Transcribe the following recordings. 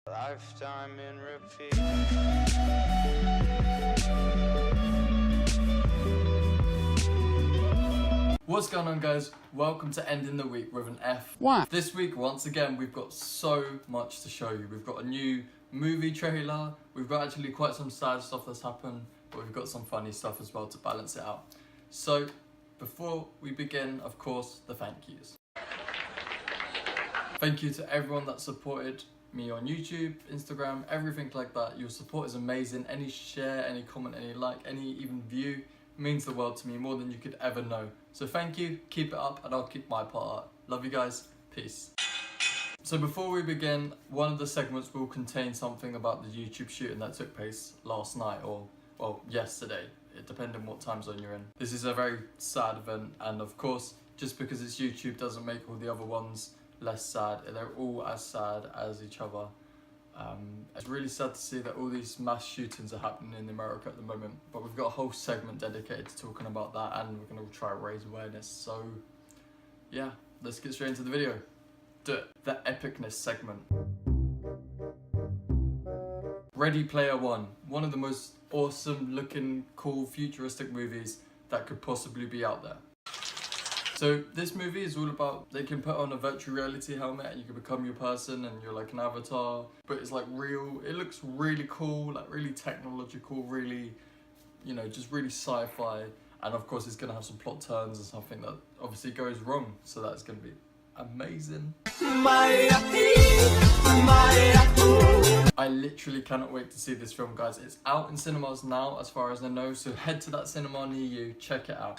Lifetime in repeat. What's going on, guys? Welcome to Ending the Week with an F. Why? This week, once again, we've got so much to show you. We've got a new movie trailer. We've got actually quite some sad stuff that's happened, but we've got some funny stuff as well to balance it out. So, before we begin, of course, the thank yous. Thank you to everyone that supported me on YouTube, Instagram, everything like that. Your support is amazing. Any share, any comment, any like, any even view means the world to me, more than you could ever know. So thank you, keep it up, and I'll keep my part up. Love you guys, peace. So before we begin, one of the segments will contain something about the YouTube shooting that took place last night, or well, yesterday. It depends on what time zone you're in. This is a very sad event, and of course, just because it's YouTube doesn't make all the other ones less sad. They're all as sad as each other. It's really sad to see that all these mass shootings are happening in America at the moment, but we've got a whole segment dedicated to talking about that, and we're going to try to raise awareness. So yeah, let's get straight into the video. The epicness segment. Ready Player One, one of the most awesome looking, cool, futuristic movies that could possibly be out there. So this movie is all about, they can put on a virtual reality helmet and you can become your person and you're like an avatar, but it's like real. It looks really cool, like really technological, really, you know, just really sci-fi. And of course it's gonna have some plot turns and something that obviously goes wrong, so that's gonna be amazing. I literally cannot wait to see this film, guys. It's out in cinemas now as far as I know, so head to that cinema near you, check it out.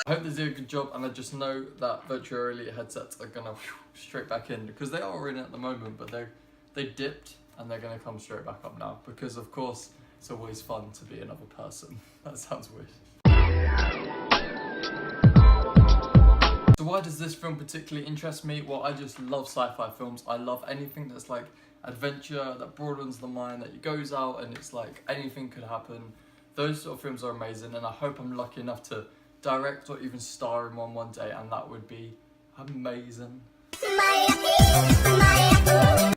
I hope they do a good job, and I just know that virtual reality headsets are gonna straight back in, because they are in at the moment, but they dipped and they're gonna come straight back up now, because of course it's always fun to be another person. That sounds weird. So why does this film particularly interest me? Well, I just love sci-fi films. I love anything that's like adventure, that broadens the mind, that goes out and it's like anything could happen. Those sort of films are amazing, and I hope I'm lucky enough to direct or even star in one day, and that would be amazing.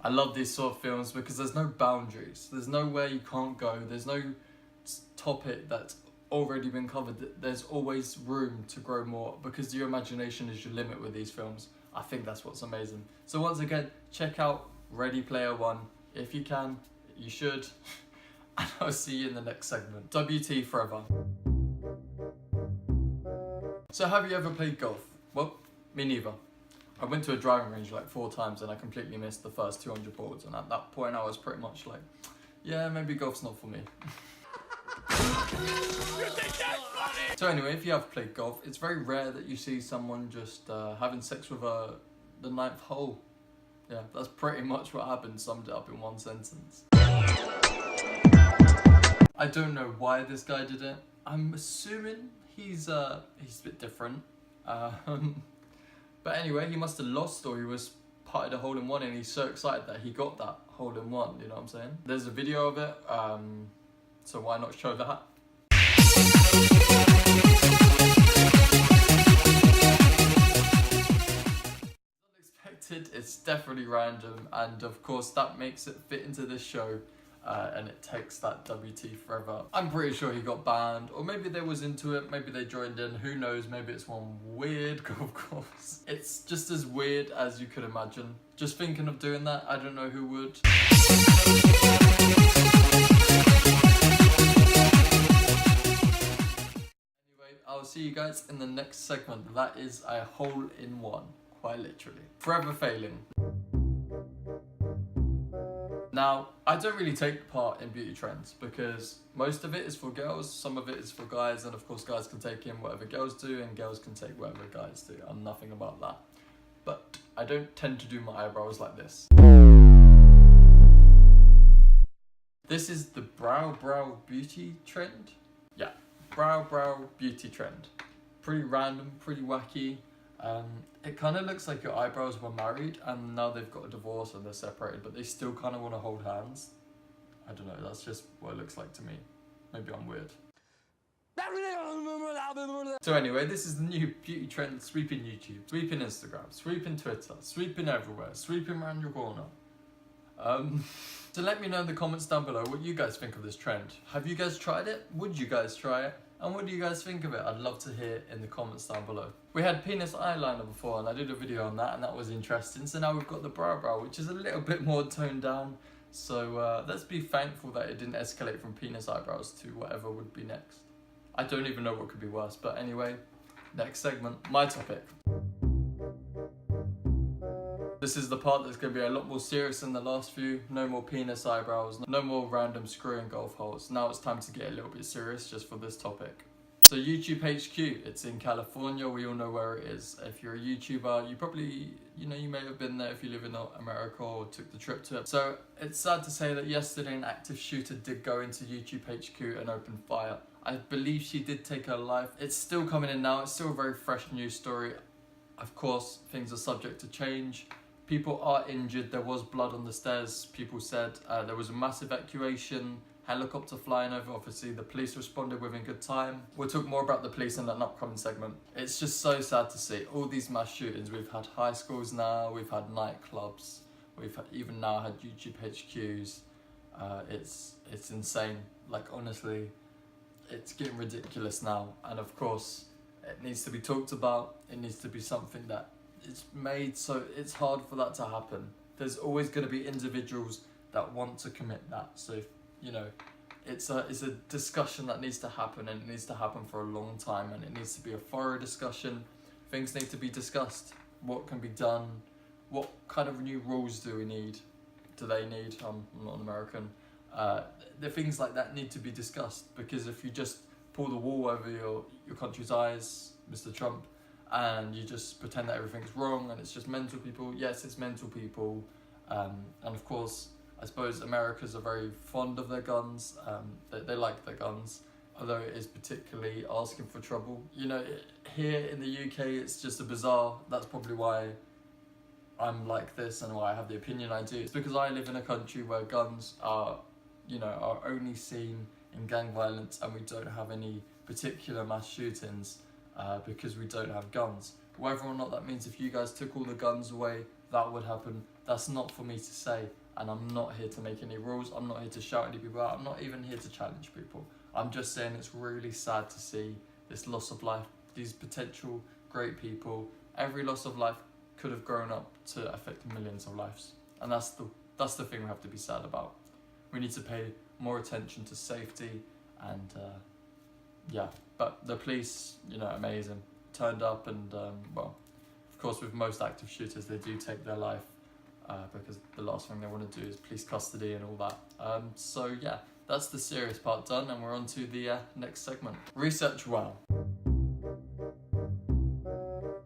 I love these sort of films because there's no boundaries. There's nowhere you can't go. There's no topic that's already been covered. There's always room to grow more, because your imagination is your limit with these films. I think that's what's amazing. So once again, check out Ready Player One. If you can, you should. And I'll see you in the next segment. WT forever. So have you ever played golf? Well, me neither. I went to a driving range like 4 times and I completely missed the first 200 balls, and at that point I was pretty much like, yeah, maybe golf's not for me. So anyway, if you have played golf, it's very rare that you see someone just having sex with the 9th hole. Yeah, that's pretty much what happened, summed it up in one sentence. I don't know why this guy did it. I'm assuming he's a bit different. But anyway, he must have lost, or he was part of the hole-in-one and he's so excited that he got that hole-in-one, you know what I'm saying? There's a video of it, so why not show that? Unexpected, it's definitely random, and of course that makes it fit into this show. And it takes that WT forever. I'm pretty sure he got banned, or maybe they was into it, maybe they joined in, who knows, maybe it's one weird golf course. It's just as weird as you could imagine. Just thinking of doing that, I don't know who would. Anyway, I'll see you guys in the next segment. That is a hole-in-one, quite literally. Forever failing. Now, I don't really take part in beauty trends, because most of it is for girls, some of it is for guys, and of course guys can take in whatever girls do and girls can take whatever guys do. I'm nothing about that. But I don't tend to do my eyebrows like this. This is the brow beauty trend. Yeah, brow beauty trend. Pretty random, pretty wacky. It kind of looks like your eyebrows were married and now they've got a divorce and they're separated, but they still kind of want to hold hands. I don't know, that's just what it looks like to me. Maybe I'm weird. So anyway, this is the new beauty trend sweeping YouTube, sweeping Instagram, sweeping Twitter, sweeping everywhere, sweeping around your corner. So let me know in the comments down below what you guys think of this trend. Have you guys tried it? Would you guys try it? And what do you guys think of it? I'd love to hear in the comments down below. We had penis eyeliner before and I did a video on that and that was interesting. So now we've got the brow, which is a little bit more toned down. So let's be thankful that it didn't escalate from penis eyebrows to whatever would be next. I don't even know what could be worse, but anyway, next segment, my topic. This is the part that's going to be a lot more serious than the last few. No more penis eyebrows, no more random screwing golf holes. Now it's time to get a little bit serious just for this topic. So YouTube HQ, it's in California, we all know where it is. If you're a YouTuber, you probably, you may have been there if you live in America or took the trip to it. So it's sad to say that yesterday an active shooter did go into YouTube HQ and open fire. I believe she did take her life. It's still coming in now, it's still a very fresh news story. Of course, things are subject to change. People are injured, there was blood on the stairs, people said. There was a mass evacuation, helicopter flying over, obviously the police responded within good time. We'll talk more about the police in an upcoming segment. It's just so sad to see all these mass shootings. We've had high schools now, we've had nightclubs, we've even now had YouTube HQs. It's insane, like honestly, it's getting ridiculous now. And of course, it needs to be talked about, it needs to be something that it's made so it's hard for that to happen. There's always going to be individuals that want to commit that. So if, it's a discussion that needs to happen, and it needs to happen for a long time, and it needs to be a thorough discussion. Things need to be discussed. What can be done? What kind of new rules do we need? Do they need? I'm not an American. The things like that need to be discussed, because if you just pull the wool over your country's eyes, Mr. Trump, and you just pretend that everything's wrong and it's just mental people. Yes, it's mental people. And of course, I suppose Americans are very fond of their guns. They like their guns, although it is particularly asking for trouble. Here in the UK, it's just a bizarre. That's probably why I'm like this and why I have the opinion I do. It's because I live in a country where guns are only seen in gang violence, and we don't have any particular mass shootings. Because we don't have guns. Whether or not that means if you guys took all the guns away, that would happen, that's not for me to say. And I'm not here to make any rules, I'm not here to shout any people out, I'm not even here to challenge people. I'm just saying it's really sad to see this loss of life, these potential great people. Every loss of life could have grown up to affect millions of lives. And that's the thing we have to be sad about. We need to pay more attention to safety and yeah, but the police, amazing, turned up and, well, of course with most active shooters, they do take their life because the last thing they want to do is police custody and all that. So yeah, that's the serious part done, and we're on to the next segment. Research well.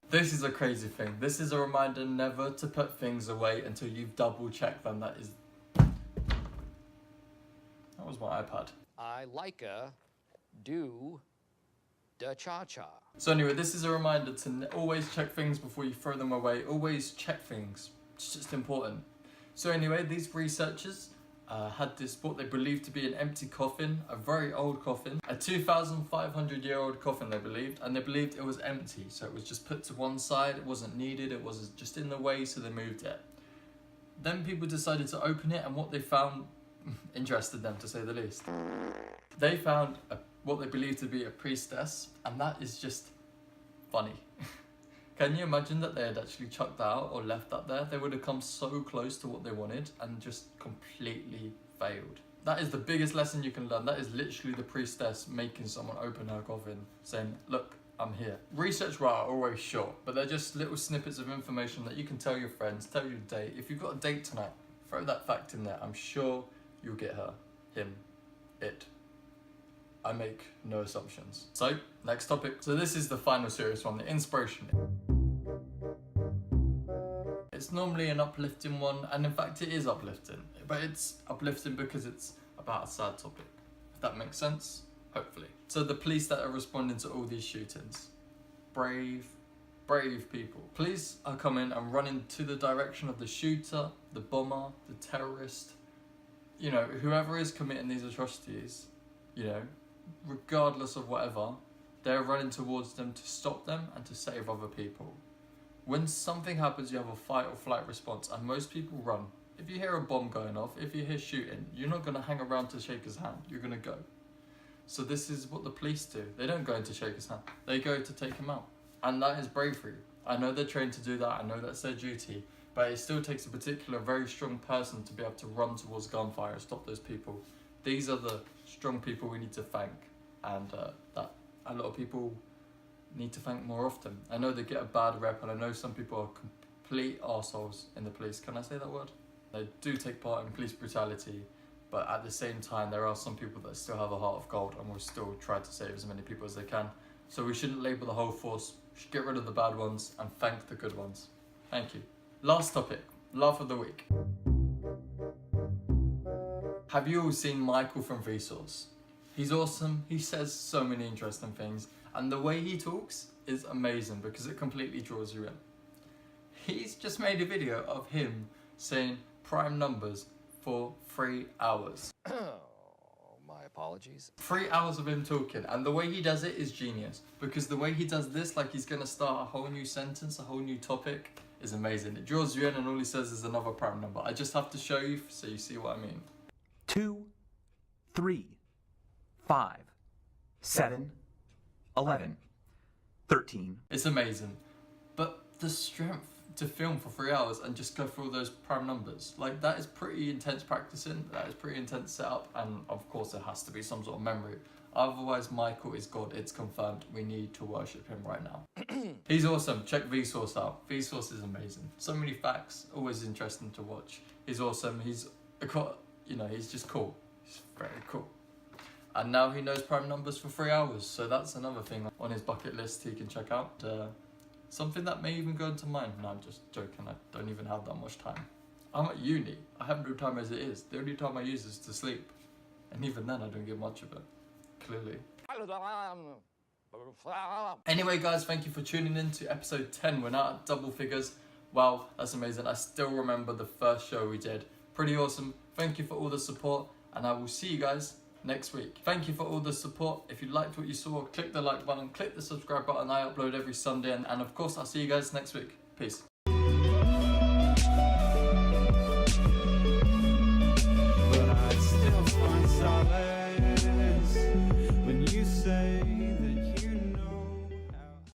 This is a crazy thing. This is a reminder never to put things away until you've double checked them. That was my iPad. I like do the cha-cha. So anyway, this is a reminder to always check things before you throw them away. Always check things. It's just important. So anyway, these researchers had this what they believed to be an empty coffin, a very old coffin, a 2,500-year-old coffin they believed, and they believed it was empty. So it was just put to one side, it wasn't needed, it was just in the way, so they moved it. Then people decided to open it, and what they found interested them, to say the least. They found what they believed to be a priestess, and that is just funny. Can you imagine that they had actually chucked that out or left that there? They would have come so close to what they wanted and just completely failed. That is the biggest lesson you can learn. That is literally the priestess making someone open her coffin, saying, look, I'm here. Research are always short, but they're just little snippets of information that you can tell your friends, tell your date. If you've got a date tonight, throw that fact in there. I'm sure you'll get her, him, it. I make no assumptions. So, next topic. So this is the final serious one, the inspiration. It's normally an uplifting one, and in fact it is uplifting. But it's uplifting because it's about a sad topic. If that makes sense? Hopefully. So the police that are responding to all these shootings. Brave people. Police are coming and running to the direction of the shooter, the bomber, the terrorist. Whoever is committing these atrocities, regardless of whatever, they're running towards them to stop them and to save other people. When something happens, you have a fight or flight response, and most people run. If you hear a bomb going off, if you hear shooting, you're not going to hang around to shake his hand, you're going to go. So this is what the police do. They don't go in to shake his hand, they go to take him out. And that is bravery. I know they're trained to do that, I know that's their duty, but it still takes a particular very strong person to be able to run towards gunfire and stop those people. These are the strong people we need to thank, and that a lot of people need to thank more often. I know they get a bad rep, and I know some people are complete arseholes in the police. Can I say that word? They do take part in police brutality, but at the same time there are some people that still have a heart of gold and will still try to save as many people as they can. So we shouldn't label the whole force, we should get rid of the bad ones and thank the good ones. Thank you. Last topic, laugh of the week. Have you all seen Michael from Vsauce? He's awesome, he says so many interesting things, and the way he talks is amazing because it completely draws you in. He's just made a video of him saying prime numbers for 3 hours. My apologies. 3 hours of him talking, and the way he does it is genius, because the way he does this, like he's gonna start a whole new sentence, a whole new topic, is amazing. It draws you in, and all he says is another prime number. I just have to show you so you see what I mean. 2, 3, 5, 7, 11, 13. It's amazing, but the strength to film for 3 hours and just go through all those prime numbers, like that is pretty intense practicing, that is pretty intense setup, and of course there has to be some sort of memory. Otherwise Michael is God, it's confirmed. We need to worship him right now. He's awesome, check Vsauce out. Vsauce is amazing. So many facts, always interesting to watch. He's awesome, he's just cool. He's very cool. And now he knows prime numbers for 3 hours, so that's another thing on his bucket list he can check out. Something that may even go into mine. No, I'm just joking, I don't even have that much time. I'm at uni, I have no time as it is. The only time I use is to sleep. And even then I don't get much of it, clearly. Anyway guys, thank you for tuning in to episode 10. We're now at double figures. Wow, that's amazing. I still remember the first show we did. Pretty awesome. Thank you for all the support, and I will see you guys next week. Thank you for all the support. If you liked what you saw, click the like button, click the subscribe button. I upload every Sunday, and of course I'll see you guys next week. Peace.